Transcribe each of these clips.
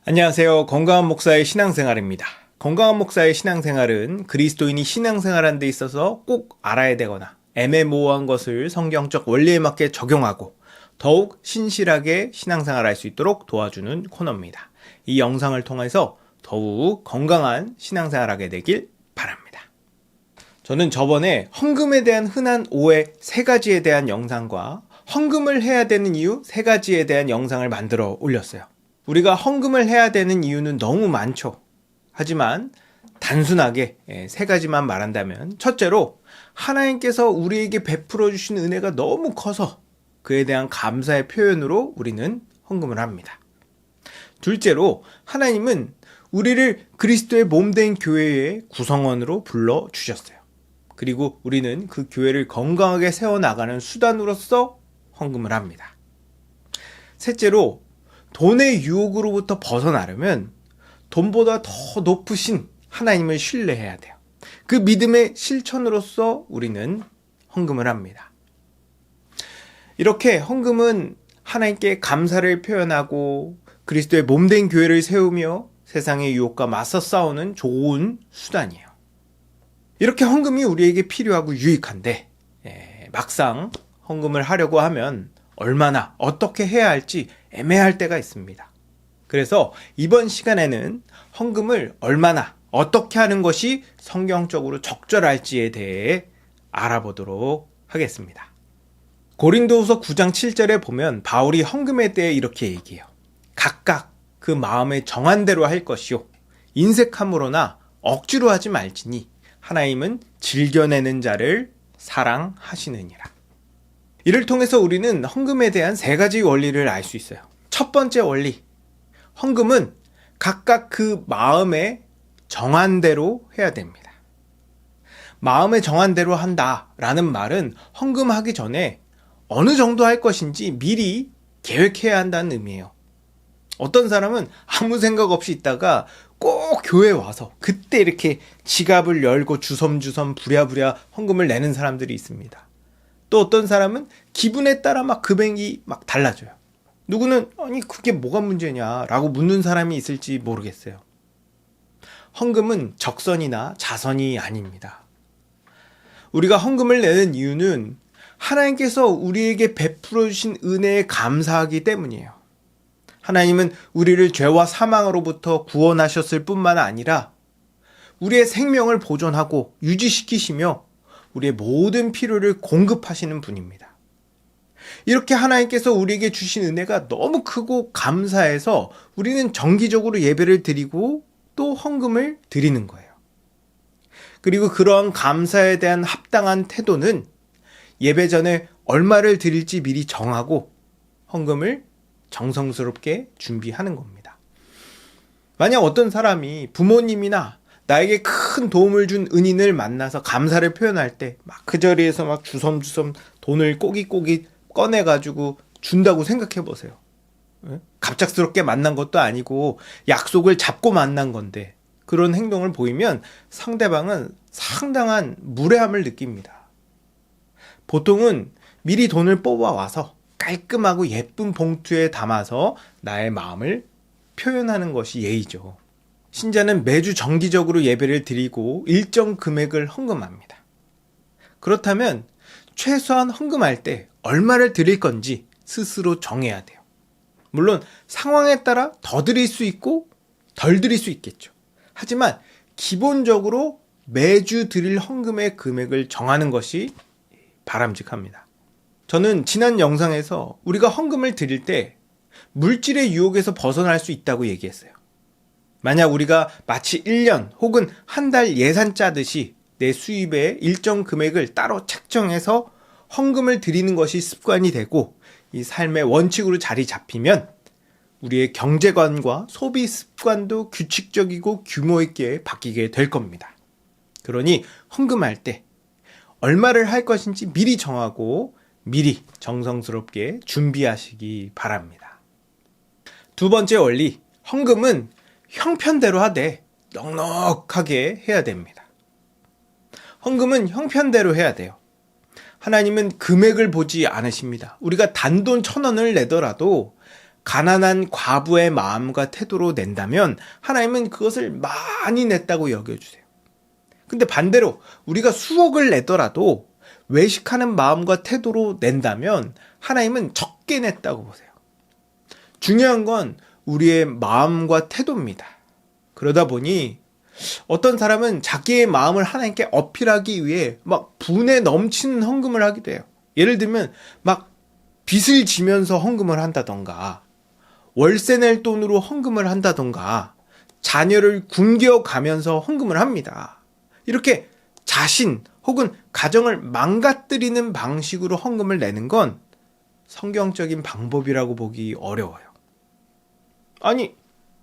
안녕하세요. 건강한 목사의 신앙생활입니다. 건강한 목사의 신앙생활은 그리스도인이 신앙생활하는 데 있어서 꼭 알아야 되거나 애매모호한 것을 성경적 원리에 맞게 적용하고 더욱 신실하게 신앙생활할 수 있도록 도와주는 코너입니다. 이 영상을 통해서 더욱 건강한 신앙생활하게 되길 바랍니다. 저는 저번에 헌금에 대한 흔한 오해 3가지에 대한 영상과 헌금을 해야 되는 이유 3가지에 대한 영상을 만들어 올렸어요. 우리가 헌금을 해야 되는 이유는 너무 많죠. 하지만 단순하게 3가지만 말한다면, 첫째로 하나님께서 우리에게 베풀어 주신 은혜가 너무 커서 그에 대한 감사의 표현으로 우리는 헌금을 합니다. 둘째로 하나님은 우리를 그리스도의 몸된 교회의 구성원으로 불러주셨어요. 그리고 우리는 그 교회를 건강하게 세워나가는 수단으로서 헌금을 합니다. 셋째로 돈의 유혹으로부터 벗어나려면 돈보다 더 높으신 하나님을 신뢰해야 돼요. 그 믿음의 실천으로서 우리는 헌금을 합니다. 이렇게 헌금은 하나님께 감사를 표현하고 그리스도의 몸된 교회를 세우며 세상의 유혹과 맞서 싸우는 좋은 수단이에요. 이렇게 헌금이 우리에게 필요하고 유익한데 막상 헌금을 하려고 하면 얼마나 어떻게 해야 할지 애매할 때가 있습니다. 그래서 이번 시간에는 헌금을 얼마나 어떻게 하는 것이 성경적으로 적절할지에 대해 알아보도록 하겠습니다. 고린도후서 9장 7절에 보면 바울이 헌금에 대해 이렇게 얘기해요. 각각 그 마음에 정한 대로 할 것이요 인색함으로나 억지로 하지 말지니 하나님은 즐겨내는 자를 사랑하시느니라. 이를 통해서 우리는 헌금에 대한 3가지 원리를 알 수 있어요. 첫 번째 원리, 헌금은 각각 그 마음에 정한 대로 해야 됩니다. 마음에 정한 대로 한다라는 말은 헌금하기 전에 어느 정도 할 것인지 미리 계획해야 한다는 의미예요. 어떤 사람은 아무 생각 없이 있다가 꼭 교회에 와서 그때 이렇게 지갑을 열고 주섬주섬 부랴부랴 헌금을 내는 사람들이 있습니다. 또 어떤 사람은 기분에 따라 막 금액이 막 달라져요. 누구는 아니 그게 뭐가 문제냐라고 묻는 사람이 있을지 모르겠어요. 헌금은 적선이나 자선이 아닙니다. 우리가 헌금을 내는 이유는 하나님께서 우리에게 베풀어 주신 은혜에 감사하기 때문이에요. 하나님은 우리를 죄와 사망으로부터 구원하셨을 뿐만 아니라 우리의 생명을 보존하고 유지시키시며 우리의 모든 필요를 공급하시는 분입니다. 이렇게 하나님께서 우리에게 주신 은혜가 너무 크고 감사해서 우리는 정기적으로 예배를 드리고 또 헌금을 드리는 거예요. 그리고 그러한 감사에 대한 합당한 태도는 예배 전에 얼마를 드릴지 미리 정하고 헌금을 정성스럽게 준비하는 겁니다. 만약 어떤 사람이 부모님이나 나에게 큰 도움을 준 은인을 만나서 감사를 표현할 때 막 그 자리에서 막 주섬주섬 돈을 꼬깃꼬깃 꺼내가지고 준다고 생각해 보세요. 갑작스럽게 만난 것도 아니고 약속을 잡고 만난 건데 그런 행동을 보이면 상대방은 상당한 무례함을 느낍니다. 보통은 미리 돈을 뽑아와서 깔끔하고 예쁜 봉투에 담아서 나의 마음을 표현하는 것이 예의죠. 신자는 매주 정기적으로 예배를 드리고 일정 금액을 헌금합니다. 그렇다면 최소한 헌금할 때 얼마를 드릴 건지 스스로 정해야 돼요. 물론 상황에 따라 더 드릴 수 있고 덜 드릴 수 있겠죠. 하지만 기본적으로 매주 드릴 헌금의 금액을 정하는 것이 바람직합니다. 저는 지난 영상에서 우리가 헌금을 드릴 때 물질의 유혹에서 벗어날 수 있다고 얘기했어요. 만약 우리가 마치 1년 혹은 한 달 예산 짜듯이 내 수입의 일정 금액을 따로 책정해서 헌금을 드리는 것이 습관이 되고 이 삶의 원칙으로 자리 잡히면 우리의 경제관과 소비 습관도 규칙적이고 규모 있게 바뀌게 될 겁니다. 그러니 헌금할 때 얼마를 할 것인지 미리 정하고 미리 정성스럽게 준비하시기 바랍니다. 두 번째 원리, 헌금은 형편대로 하되 넉넉하게 해야 됩니다. 헌금은 형편대로 해야 돼요. 하나님은 금액을 보지 않으십니다. 우리가 단돈 1,000원을 내더라도 가난한 과부의 마음과 태도로 낸다면 하나님은 그것을 많이 냈다고 여겨주세요. 근데 반대로 우리가 수억을 내더라도 외식하는 마음과 태도로 낸다면 하나님은 적게 냈다고 보세요. 중요한 건 우리의 마음과 태도입니다. 그러다 보니 어떤 사람은 자기의 마음을 하나님께 어필하기 위해 막 분에 넘치는 헌금을 하기도 해요. 예를 들면 막 빚을 지면서 헌금을 한다던가, 월세 낼 돈으로 헌금을 한다던가, 자녀를 굶겨가면서 헌금을 합니다. 이렇게 자신 혹은 가정을 망가뜨리는 방식으로 헌금을 내는 건 성경적인 방법이라고 보기 어려워요. 아니,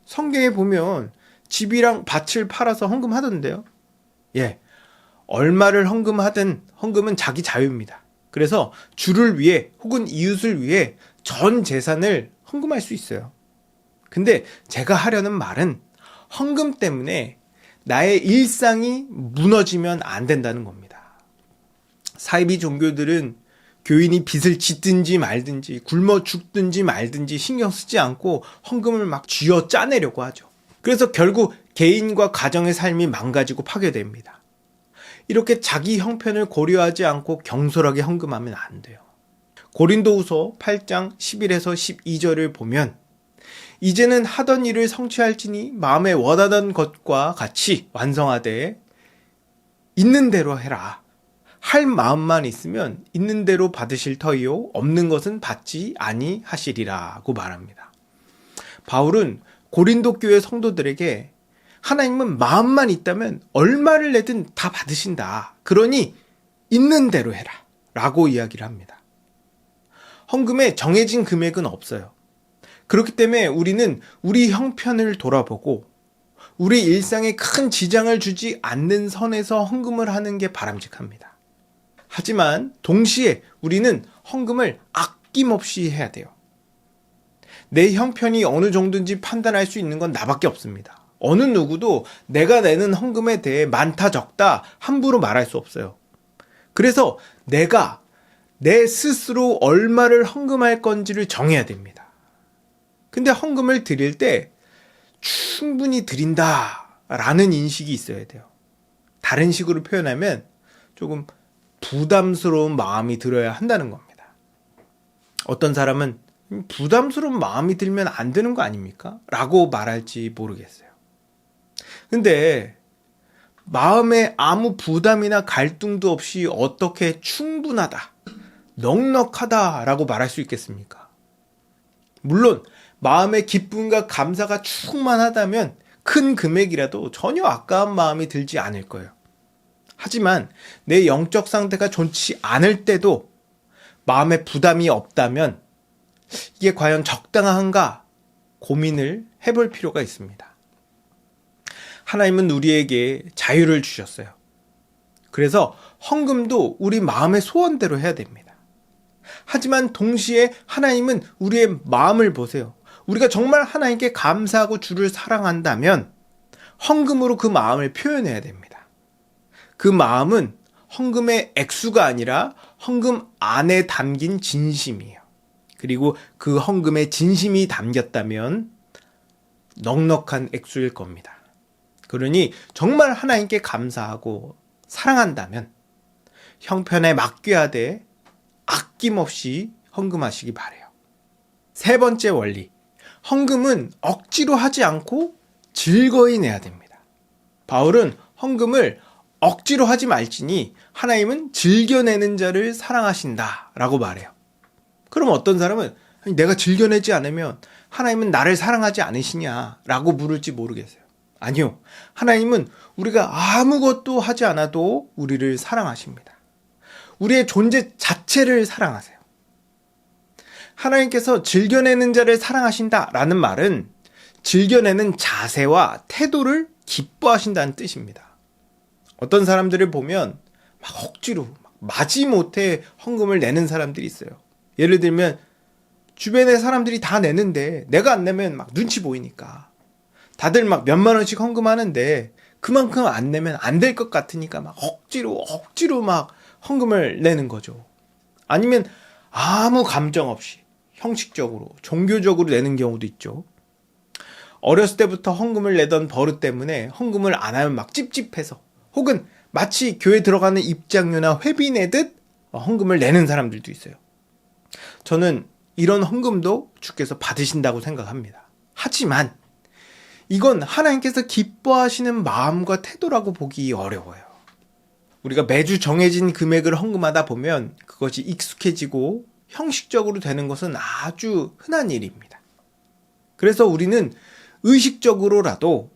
성경에 보면 집이랑 밭을 팔아서 헌금하던데요. 예, 얼마를 헌금하든 헌금은 자기 자유입니다. 그래서 주를 위해 혹은 이웃을 위해 전 재산을 헌금할 수 있어요. 근데 제가 하려는 말은 헌금 때문에 나의 일상이 무너지면 안 된다는 겁니다. 사이비 종교들은 교인이 빚을 짓든지 말든지 굶어 죽든지 말든지 신경 쓰지 않고 헌금을 막 쥐어 짜내려고 하죠. 그래서 결국 개인과 가정의 삶이 망가지고 파괴됩니다. 이렇게 자기 형편을 고려하지 않고 경솔하게 헌금하면 안 돼요. 고린도후서 8장 11에서 12절을 보면 이제는 하던 일을 성취할지니 마음에 원하던 것과 같이 완성하되 있는 대로 해라. 할 마음만 있으면 있는 대로 받으실 터이요 없는 것은 받지 아니하시리라고 말합니다. 바울은 고린도 교회 성도들에게 하나님은 마음만 있다면 얼마를 내든 다 받으신다. 그러니 있는 대로 해라 라고 이야기를 합니다. 헌금에 정해진 금액은 없어요. 그렇기 때문에 우리는 우리 형편을 돌아보고 우리 일상에 큰 지장을 주지 않는 선에서 헌금을 하는 게 바람직합니다. 하지만 동시에 우리는 헌금을 아낌없이 해야 돼요. 내 형편이 어느 정도인지 판단할 수 있는 건 나밖에 없습니다. 어느 누구도 내가 내는 헌금에 대해 많다 적다 함부로 말할 수 없어요. 그래서 내가 내 스스로 얼마를 헌금할 건지를 정해야 됩니다. 근데 헌금을 드릴 때 충분히 드린다라는 인식이 있어야 돼요. 다른 식으로 표현하면 조금 부담스러운 마음이 들어야 한다는 겁니다. 어떤 사람은 부담스러운 마음이 들면 안 되는 거 아닙니까? 라고 말할지 모르겠어요. 근데 마음에 아무 부담이나 갈등도 없이 어떻게 충분하다, 넉넉하다라고 말할 수 있겠습니까? 물론 마음의 기쁨과 감사가 충만하다면 큰 금액이라도 전혀 아까운 마음이 들지 않을 거예요. 하지만 내 영적 상태가 좋지 않을 때도 마음에 부담이 없다면 이게 과연 적당한가 고민을 해볼 필요가 있습니다. 하나님은 우리에게 자유를 주셨어요. 그래서 헌금도 우리 마음의 소원대로 해야 됩니다. 하지만 동시에 하나님은 우리의 마음을 보세요. 우리가 정말 하나님께 감사하고 주를 사랑한다면 헌금으로 그 마음을 표현해야 됩니다. 그 마음은 헌금의 액수가 아니라 헌금 안에 담긴 진심이에요. 그리고 그 헌금에 진심이 담겼다면 넉넉한 액수일 겁니다. 그러니 정말 하나님께 감사하고 사랑한다면 형편에 맡겨야돼 아낌없이 헌금하시기 바라요. 세 번째 원리, 헌금은 억지로 하지 않고 즐거이 내야 됩니다. 바울은 헌금을 억지로 하지 말지니 하나님은 즐겨내는 자를 사랑하신다 라고 말해요. 그럼 어떤 사람은 내가 즐겨내지 않으면 하나님은 나를 사랑하지 않으시냐 라고 물을지 모르겠어요. 아니요. 하나님은 우리가 아무것도 하지 않아도 우리를 사랑하십니다. 우리의 존재 자체를 사랑하세요. 하나님께서 즐겨내는 자를 사랑하신다라는 말은 즐겨내는 자세와 태도를 기뻐하신다는 뜻입니다. 어떤 사람들을 보면 막 억지로 마지못해 헌금을 내는 사람들이 있어요. 예를 들면 주변의 사람들이 다 내는데 내가 안 내면 막 눈치 보이니까 다들 막 몇만 원씩 헌금하는데 그만큼 안 내면 안 될 것 같으니까 막 억지로 막 헌금을 내는 거죠. 아니면 아무 감정 없이 형식적으로, 종교적으로 내는 경우도 있죠. 어렸을 때부터 헌금을 내던 버릇 때문에 헌금을 안 하면 막 찝찝해서, 혹은 마치 교회 들어가는 입장료나 회비 내듯 헌금을 내는 사람들도 있어요. 저는 이런 헌금도 주께서 받으신다고 생각합니다. 하지만 이건 하나님께서 기뻐하시는 마음과 태도라고 보기 어려워요. 우리가 매주 정해진 금액을 헌금하다 보면 그것이 익숙해지고 형식적으로 되는 것은 아주 흔한 일입니다. 그래서 우리는 의식적으로라도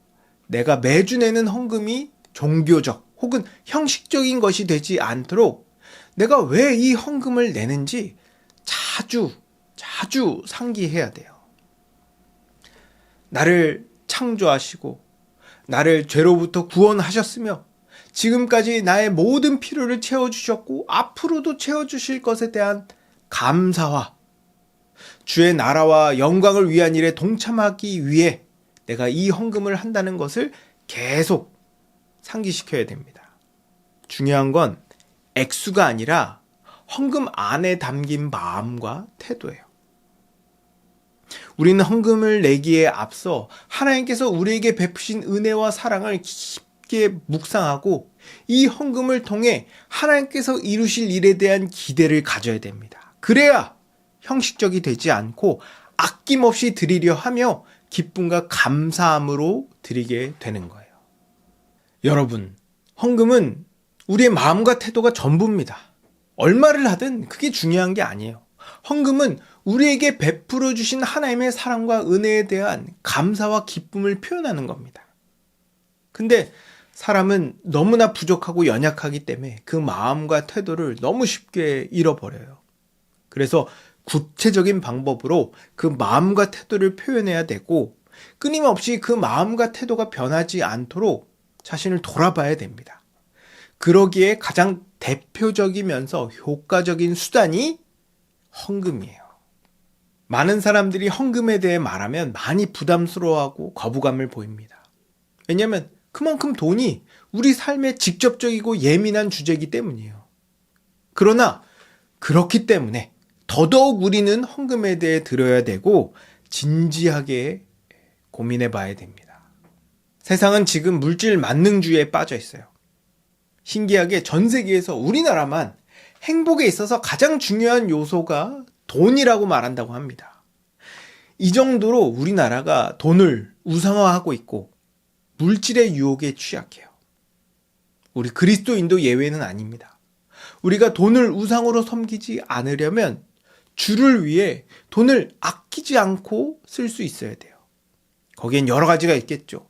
내가 매주 내는 헌금이 종교적 혹은 형식적인 것이 되지 않도록 내가 왜 이 헌금을 내는지 자주 상기해야 돼요. 나를 창조하시고 나를 죄로부터 구원하셨으며 지금까지 나의 모든 필요를 채워주셨고 앞으로도 채워주실 것에 대한 감사와 주의 나라와 영광을 위한 일에 동참하기 위해 내가 이 헌금을 한다는 것을 계속 상기시켜야 됩니다. 중요한 건 액수가 아니라 헌금 안에 담긴 마음과 태도예요. 우리는 헌금을 내기에 앞서 하나님께서 우리에게 베푸신 은혜와 사랑을 깊게 묵상하고 이 헌금을 통해 하나님께서 이루실 일에 대한 기대를 가져야 됩니다. 그래야 형식적이 되지 않고 아낌없이 드리려 하며 기쁨과 감사함으로 드리게 되는 거예요. 여러분, 헌금은 우리의 마음과 태도가 전부입니다. 얼마를 하든 그게 중요한 게 아니에요. 헌금은 우리에게 베풀어 주신 하나님의 사랑과 은혜에 대한 감사와 기쁨을 표현하는 겁니다. 근데 사람은 너무나 부족하고 연약하기 때문에 그 마음과 태도를 너무 쉽게 잃어버려요. 그래서 구체적인 방법으로 그 마음과 태도를 표현해야 되고 끊임없이 그 마음과 태도가 변하지 않도록 자신을 돌아봐야 됩니다. 그러기에 가장 대표적이면서 효과적인 수단이 헌금이에요. 많은 사람들이 헌금에 대해 말하면 많이 부담스러워하고 거부감을 보입니다. 왜냐하면 그만큼 돈이 우리 삶에 직접적이고 예민한 주제이기 때문이에요. 그러나 그렇기 때문에 더더욱 우리는 헌금에 대해 들어야 되고 진지하게 고민해 봐야 됩니다. 세상은 지금 물질 만능주의에 빠져 있어요. 신기하게 전 세계에서 우리나라만 행복에 있어서 가장 중요한 요소가 돈이라고 말한다고 합니다. 이 정도로 우리나라가 돈을 우상화하고 있고 물질의 유혹에 취약해요. 우리 그리스도인도 예외는 아닙니다. 우리가 돈을 우상으로 섬기지 않으려면 주를 위해 돈을 아끼지 않고 쓸 수 있어야 돼요. 거기엔 여러 가지가 있겠죠.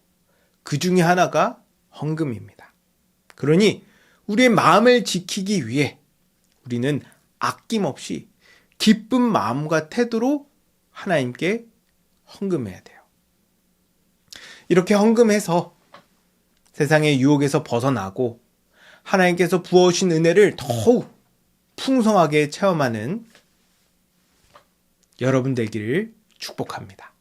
그 중에 하나가 헌금입니다. 그러니 우리의 마음을 지키기 위해 우리는 아낌없이 기쁜 마음과 태도로 하나님께 헌금해야 돼요. 이렇게 헌금해서 세상의 유혹에서 벗어나고 하나님께서 부어주신 은혜를 더욱 풍성하게 체험하는 여러분 되기를 축복합니다.